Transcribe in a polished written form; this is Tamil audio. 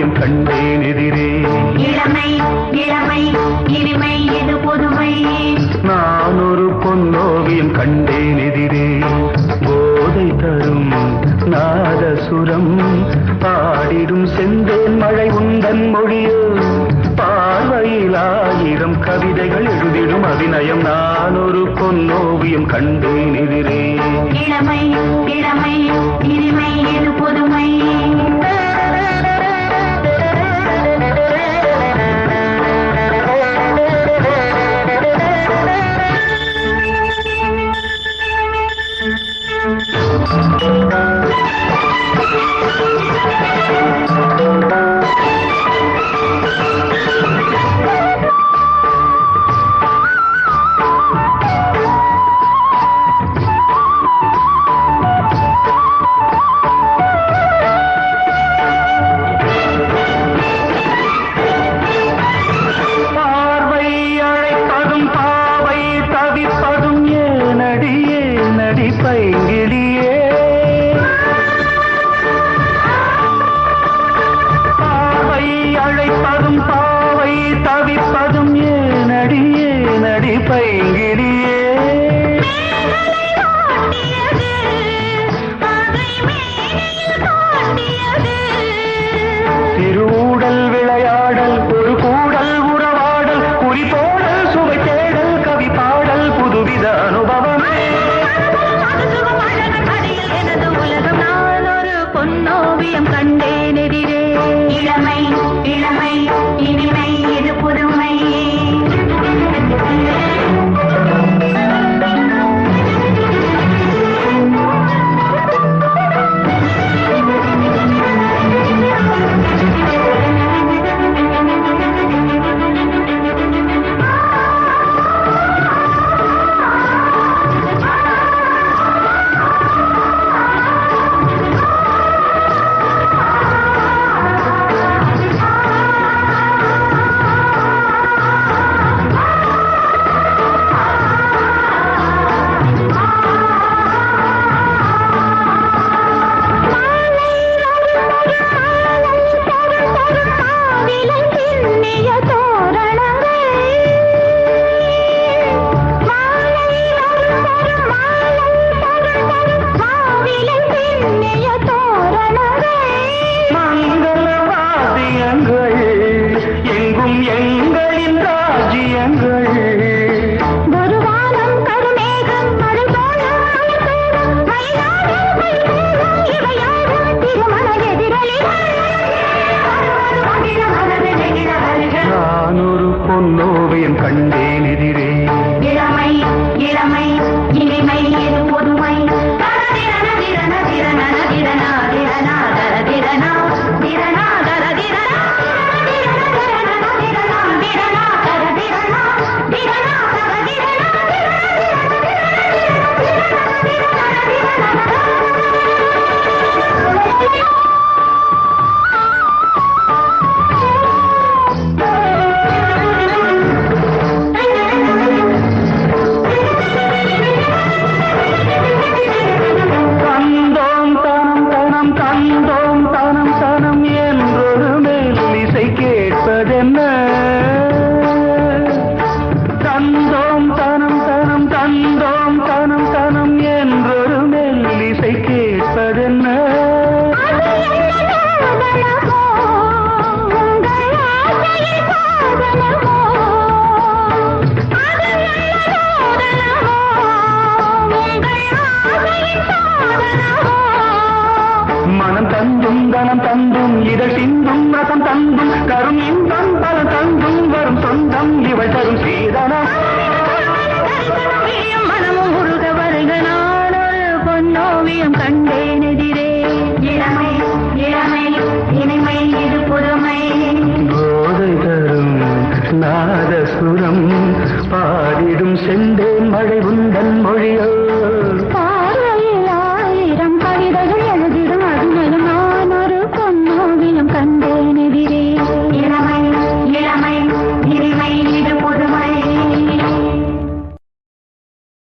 பொன்னோவியம் கண்டேன் எதிரே. இளமை இளமை இனிமை இது புதுமை. நான் ஒரு பொன்னோவியம் கண்டேன் எதிரே. போதை தரும் நாதசுரம் பாடிடும் செந்தேன் மழை உந்தன் மொழியோ. பார்வையில் 1000 கவிதைகள் எழுதிடும் அபிநயம். நான் ஒரு பொன்னோவியம் கண்டேன் எதிரே. இளமை இளமை இனிமை இது புதுமை. பைங்கிடியே பாவை அழைப்பதும் பாவை தவிப்பதும் ஏனடி ஏனடி பைங்கிடியே. திருவுடல் விளையாடல் ஒரு கூடல் உறவாடல் குறிப்போடல் சுவை தேடல் கவி பாடல் புதுவித அனுபவமே. பொன்னோவியம் கண்டேன் எதிரே. இளமை இளமை இனிமை இது புதுமை. பொன்னோவியம் கண்டேன் எதிரே. இளமை இளமை இனிமை இது புதுமை. தந்தோம் தனம் தனம் தந்தோம் தனம் தனம் என்றொரு மெல்லிசை கேட்பதென்ன. மனம் தந்தும் கனம் தந்தும் இதழ் சிந்தும் ரசம் தந்தும் கரும் இன்பம் பல தந்தும் வரும் சொந்தம் இவள் தரும் சீதனம். மனமும் முருக வருக நான் ஒரு பொன்னோவியம் கண்டேன் எதிரே. இளமை இளமை இனிமை இது புதுமை. போதை தரும் நாதசுரம் பாடிடும் செந்தேன் மழை உந்தன் மொழியோ.